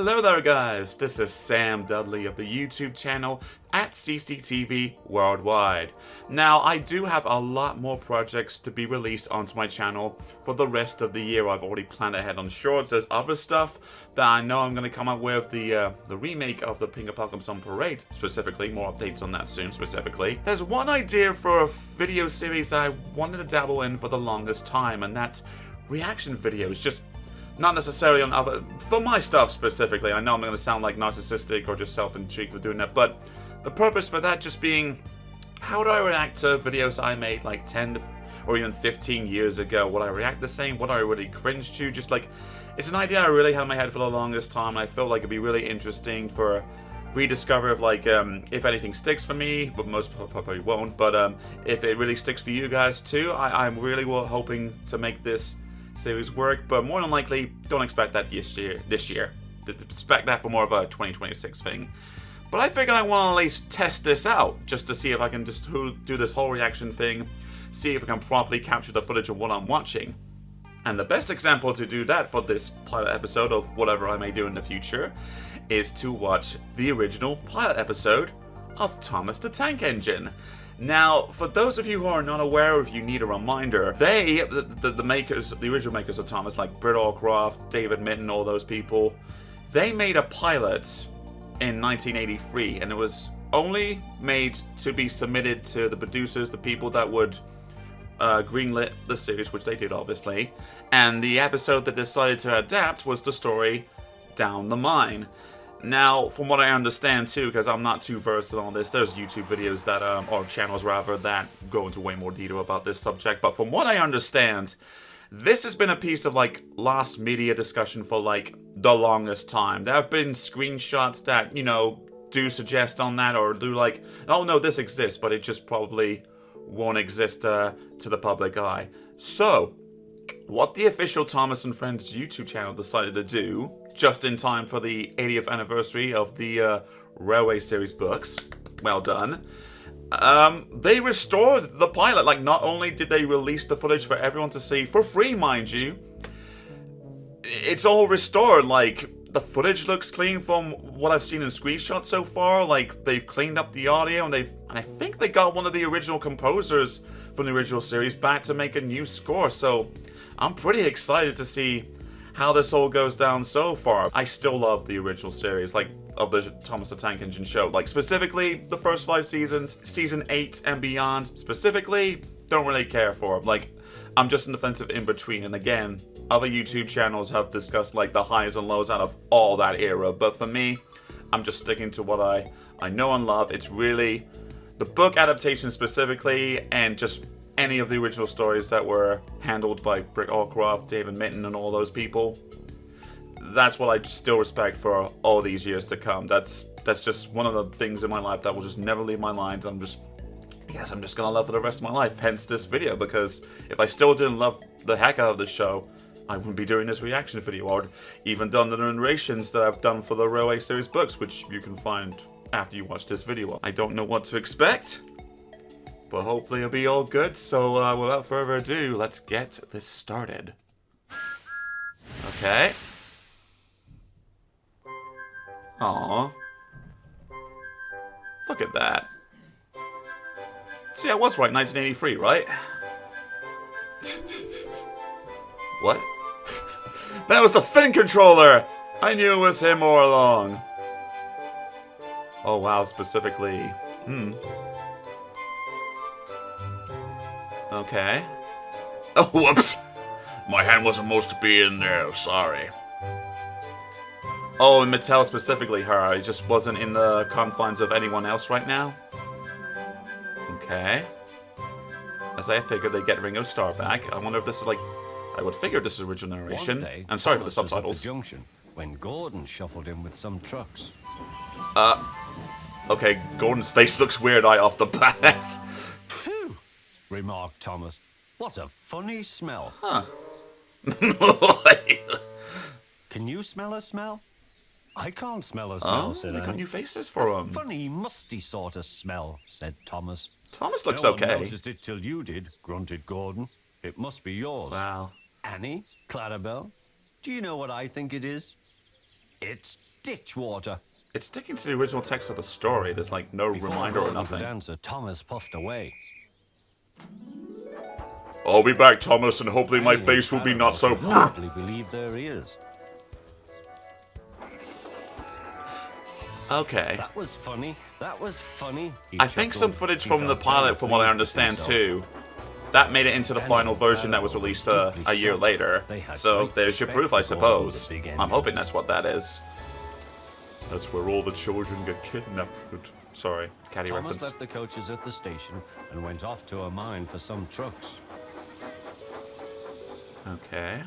Hello there guys, this is Sam Dudley of the YouTube channel at CCTV Worldwide. Now I do have a lot more projects to be released onto my channel for the rest of the year. I've already planned ahead on shorts. There's other stuff that I know I'm going to come up with, the remake of the Pink Apocalypse on Parade specifically, more updates on that soon specifically. There's one idea for a video series I wanted to dabble in for the longest time, and that's reaction videos, just not necessarily on other, for my stuff specifically. I know I'm going to sound like narcissistic or just self-intrigued for doing that, but the purpose for that just being, how do I react to videos I made like 10 or even 15 years ago? Would I react the same? Would I really cringe to? Just like, it's an idea I really had in my head for the longest time, and I felt like it'd be really interesting for rediscover of like, if anything sticks for me, but most probably won't, but if it really sticks for you guys too, I'm really hoping to make this series work, but more than likely, don't expect that this year. Expect that for more of a 2026 thing. But I figured I want to at least test this out, just to see if I can just do this whole reaction thing, see if I can properly capture the footage of what I'm watching. And the best example to do that for this pilot episode of whatever I may do in the future is to watch the original pilot episode of Thomas the Tank Engine. Now, for those of you who are not aware, if you need a reminder, the makers, the original makers of Thomas, like Britt Allcroft, David Mitton, all those people, they made a pilot in 1983, and it was only made to be submitted to the producers, the people that would greenlit the series, which they did obviously, and the episode that decided to adapt was the story Down the Mine. Now, from what I understand too, because I'm not too versed in all this, there's YouTube videos that, or channels rather, that go into way more detail about this subject, but from what I understand, this has been a piece of like last media discussion for like the longest time. There have been screenshots that, you know, do suggest on that, or do like, oh no, this exists, but it just probably won't exist to the public eye. So, what the official Thomas and Friends YouTube channel decided to do, just in time for the 80th anniversary of the Railway series books, well done, they restored the pilot. Like, not only did they release the footage for everyone to see, for free mind you, it's all restored. Like, the footage looks clean from what I've seen in screenshots so far. Like, they've cleaned up the audio, and I think they got one of the original composers from the original series back to make a new score, so I'm pretty excited to see how this all goes down so far. I still love the original series, like, of the Thomas the Tank Engine show. Like, specifically, the first 5 seasons, season 8 and beyond, specifically, don't really care for. Like, I'm just in the fence of in between, and again, other YouTube channels have discussed, like, the highs and lows out of all that era, but for me, I'm just sticking to what I know and love. It's really the book adaptation specifically, and just any of the original stories that were handled by Britt Allcroft, David Mitton, and all those people. That's what I still respect for all these years to come. That's just one of the things in my life that will just never leave my mind. I'm just gonna love for the rest of my life. Hence this video, because if I still didn't love the heck out of the show, I wouldn't be doing this reaction video, or even done the narrations that I've done for the Railway series books, which you can find after you watch this video. I don't know what to expect, but hopefully it'll be all good. So without further ado, let's get this started. Okay. Aww. Look at that. See, I was right, 1983, right? What? That was the fin controller! I knew it was him all along. Oh wow, specifically. Okay. Oh, whoops. My hand wasn't supposed to be in there, sorry. Oh, and Mattel specifically her. It just wasn't in the confines of anyone else right now? Okay. As I figured, they'd get Ringo Starr back. I wonder if this is like... I would figure this is original narration. I'm sorry for the subtitles. At the junction when Gordon shuffled in with some trucks. Okay, Gordon's face looks weird eye off the bat. Phew, remarked Thomas. What a funny smell. Huh. Can you smell a smell? I can't smell a smell, said they I. got new faces for him. Funny, musty sort of smell, said Thomas. Thomas looks no okay. one noticed it till you did, grunted Gordon. It must be yours. Wow. Annie, Clarabelle, do you know what I think it is? It's ditch water. It's sticking to the original text of the story. There's like no Before reminder or Gordon could nothing. answer, Thomas puffed away. I'll be back, Thomas, and hopefully my Annie and face will be not so... Clarabelle could hardly believe their ears. Okay. That was funny. That was funny. He I think some chuckled. footage He from the felt pilot, very from what I pleased with understand himself. too, that made it into the Annie final and version that was Clarabelle released were a deeply year shocked. later. They had So great there's your respect proof, I for Gordon, the suppose. big I'm engine. hoping that's what that is. That's where all the children get kidnapped. Sorry, catty Thomas reference. left the coaches at the station and went off to a mine for some trucks. Okay.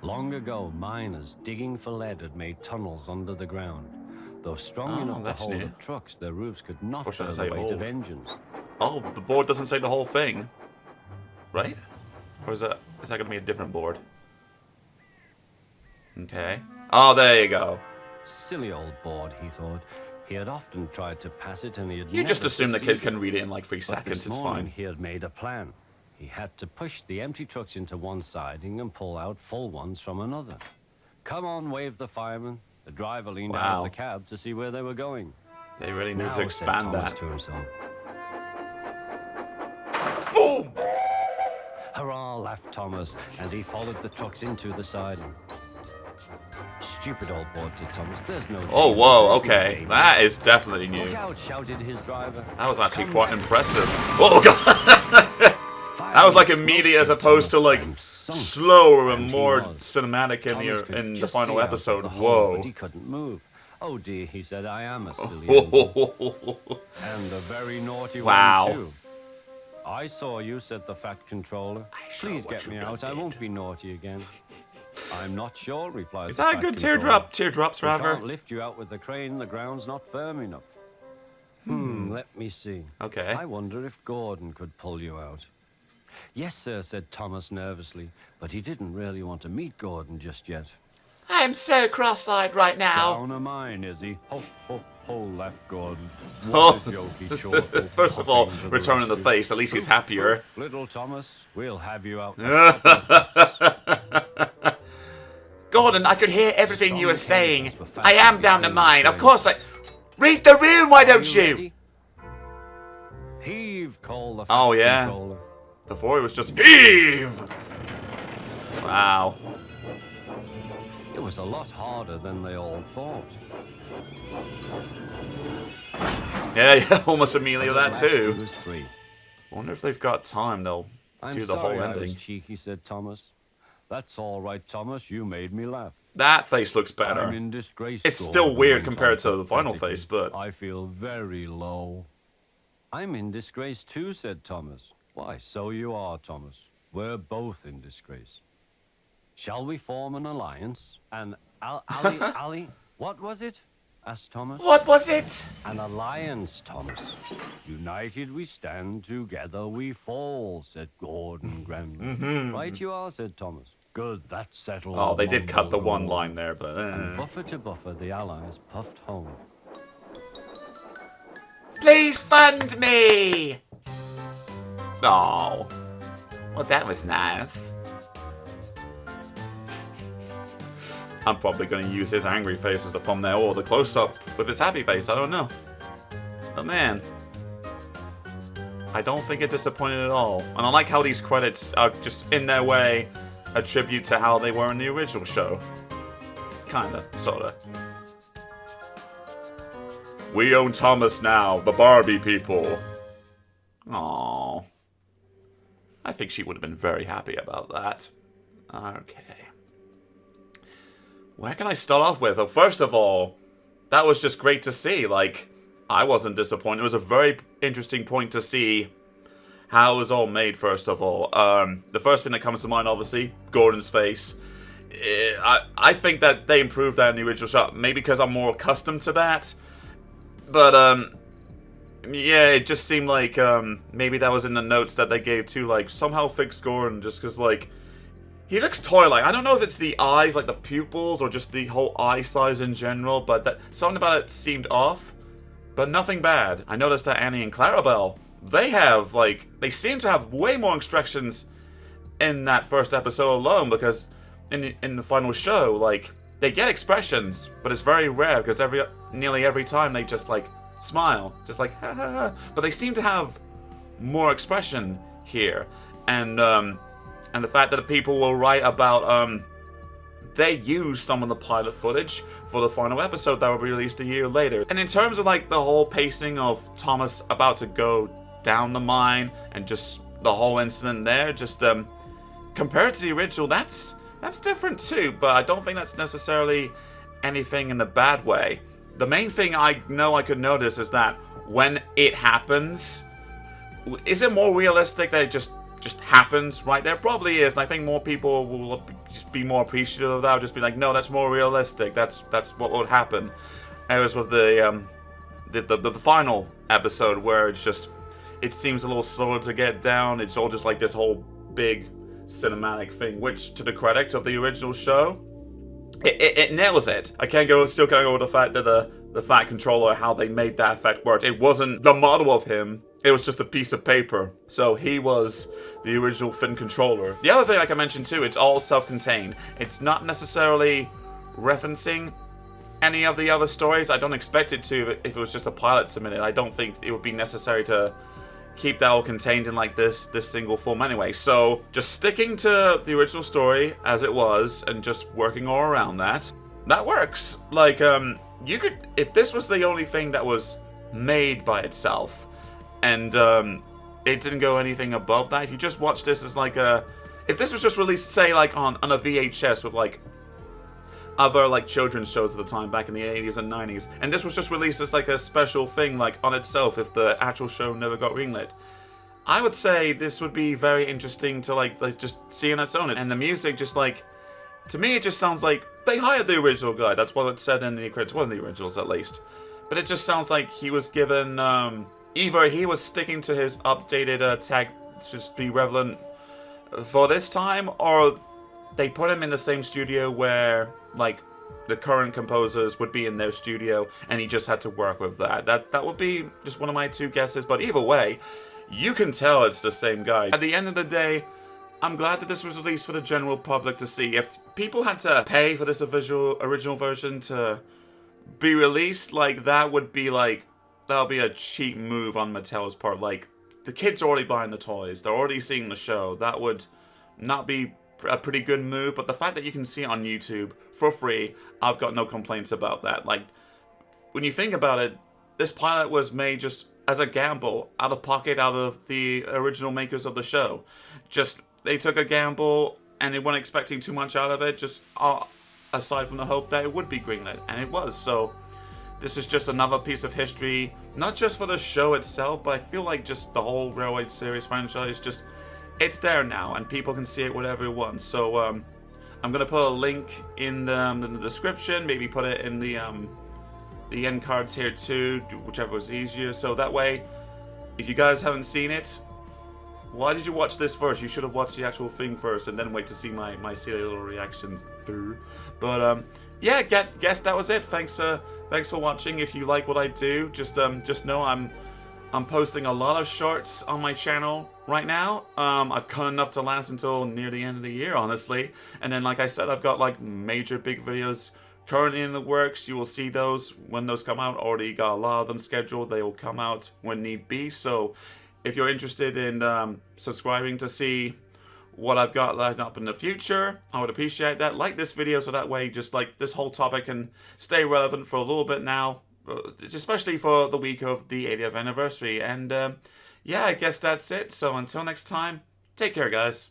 Long ago, miners digging for lead had made tunnels under the ground. Though strong Oh, enough that's to hold new. up trucks, their roofs could not Or should I bear say the weight of old? engines. Oh, the board doesn't say the whole thing, right? Or is that going to be a different board? Okay. Oh, there you go. Silly old board, he thought. He had often tried to pass it and he had You just never assume the kids succeeded. can read it in like 3 But seconds. this It's morning, fine. he had made a plan. He had to push the empty trucks into one siding and pull out full ones from another. Come on, waved the fireman. The driver leaned out Wow. of the cab to see where they were going. They really need Now, to said expand Thomas that. to himself. Boom! Hurrah, laughed Thomas, and he followed the trucks into the siding. Stupid old board, said Thomas. There's no Oh, danger. whoa, There's no okay. danger." That is definitely new. Look out, shouted his driver. That was actually Come quite back. impressive. Oh, God! That was like immediate as opposed to like slower and more cinematic in the final episode. Whoa. But he couldn't move. Oh dear, he said, I am a silly engine. And a very naughty Wow. one too. I saw you, said the fat controller. saw Please what get you me done out. I did." won't be naughty again. I'm not sure, replied Is the that a fat good controller. teardrop? Teardrops, We rather? can't lift you out with the crane. The ground's not firm enough. Let me see. Okay. I wonder if Gordon could pull you out. Yes, sir, said Thomas nervously, but he didn't really want to meet Gordon just yet. I'm so cross-eyed right now. Down a mine, is he? Ho, ho, ho, laughed Gordon. Oh. What a jokey chortle. First of all, Hopping to returning the rescue. face. At least he's happier. Little Thomas, we'll have you out. Gordon, I could hear everything you were saying. I am down the mine. Of course I... Read the room, why don't you? ready? Heave, called the fat Oh, yeah. controller. Before it was just heave. Wow. It was a lot harder than they all thought. Yeah, almost immediately that At last he too. was free. Wonder if they've got time. They'll I'm do the sorry whole I was ending. cheeky, said Thomas. That's all right, Thomas. You made me laugh. That face looks I'm better. in disgrace. It's Gordon still weird went on compared to the final pathetically. face, but I feel very low. I'm in disgrace too, said Thomas. Why, so you are, Thomas. We're both in disgrace. Shall we form an alliance? An Ali, what was it? Asked Thomas. what was it? An alliance, Thomas. United we stand, together we fall, said Gordon grandly. Right you are, said Thomas. Good, that's settled. Oh, they did cut the mumbled one Gordon. line there, but Buffer to buffer, the allies puffed home. please fund me. Oh, well, that was nice. I'm probably going to use his angry face as the thumbnail or the close-up with his happy face. I don't know. But man, I don't think it disappointed at all. And I like how these credits are just in their way a tribute to how they were in the original show. Kinda, sorta. We own Thomas now, the Barbie people. Aww. I think she would have been very happy about that. Okay. Where can I start off with? Well, first of all, that was just great to see. Like, I wasn't disappointed. It was a very interesting point to see how it was all made, first of all. The first thing that comes to mind, obviously, Gordon's face. I think that they improved that in the original shot. Maybe because I'm more accustomed to that. But, yeah, it just seemed like maybe that was in the notes that they gave too. Like, somehow fix Gordon just because, like, he looks toy-like. I don't know if it's the eyes, like the pupils, or just the whole eye size in general, but something about it seemed off. But nothing bad. I noticed that Annie and Clarabelle, they seem to have way more expressions in that first episode alone, because in the final show, like, they get expressions, but it's very rare because nearly every time they just like smile, just like ha ha ha. But they seem to have more expression here, and the fact that the people will write about they use some of the pilot footage for the final episode that will be released a year later. And in terms of like the whole pacing of Thomas about to go down the mine and just the whole incident there, just compared to the original, that's different too, but I don't think that's necessarily anything in a bad way. The main thing I know I could notice is that when it happens, is it more realistic that it just happens right there? Probably is, and I think more people will just be more appreciative of that. Just be like, no, that's more realistic. That's what would happen. And it was with the final episode where it seems a little slower to get down. It's all just like this whole big cinematic thing, which to the credit of the original show, it nails it. Still can't go with the fact that the Fat Controller, how they made that effect work. It wasn't the model of him. It was just a piece of paper. So he was the original Finn Controller. The other thing, like I mentioned too, it's all self-contained. It's not necessarily referencing any of the other stories. I don't expect it to if it was just a pilot submitted. I don't think it would be necessary to keep that all contained in like this single form anyway. So just sticking to the original story as it was and just working all around that works. Like you could, if this was the only thing that was made by itself, and it didn't go anything above that. If you just watch this as like if this was just released, say, like on a VHS with like other like children's shows at the time back in the 80s and 90s, and this was just released as like a special thing like on itself if the actual show never got greenlit, I would say this would be very interesting to like just see on its own. And the music just like, to me it just sounds like they hired the original guy. That's what it said in the credits, one of the originals at least. But it just sounds like he was given either he was sticking to his updated tag, just be relevant for this time, or they put him in the same studio where, like, the current composers would be in their studio, and he just had to work with that. That would be just one of my two guesses, but either way, you can tell it's the same guy. At the end of the day, I'm glad that this was released for the general public to see. If people had to pay for this original version to be released, like, that would be, like, that'll be a cheap move on Mattel's part. Like, the kids are already buying the toys. They're already seeing the show. That would not be a pretty good move. But the fact that you can see it on YouTube for free, I've got no complaints about that. Like, when you think about it, this pilot was made just as a gamble, out of pocket, out of the original makers of the show. Just, they took a gamble, and they weren't expecting too much out of it, just aside from the hope that it would be greenlit. And it was. So this is just another piece of history, not just for the show itself, but I feel like just the whole Railroad series franchise, just, it's there now, and people can see it whatever they want. So I'm going to put a link in the description, maybe put it in the end cards here too, whichever was easier. So that way, if you guys haven't seen it, why did you watch this first? You should have watched the actual thing first, and then wait to see my silly little reactions. But yeah, guess that was it. Thanks for watching. If you like what I do, just know I'm posting a lot of shorts on my channel right now. I've got enough to last until near the end of the year, honestly. And then, like I said, I've got like major big videos currently in the works. You will see those when those come out. Already got a lot of them scheduled. They will come out when need be. So if you're interested in subscribing to see what I've got lined up in the future, I would appreciate that. Like this video so that way just like this whole topic can stay relevant for a little bit now, especially for the week of the 80th anniversary. And yeah, I guess that's it. So until next time, take care, guys.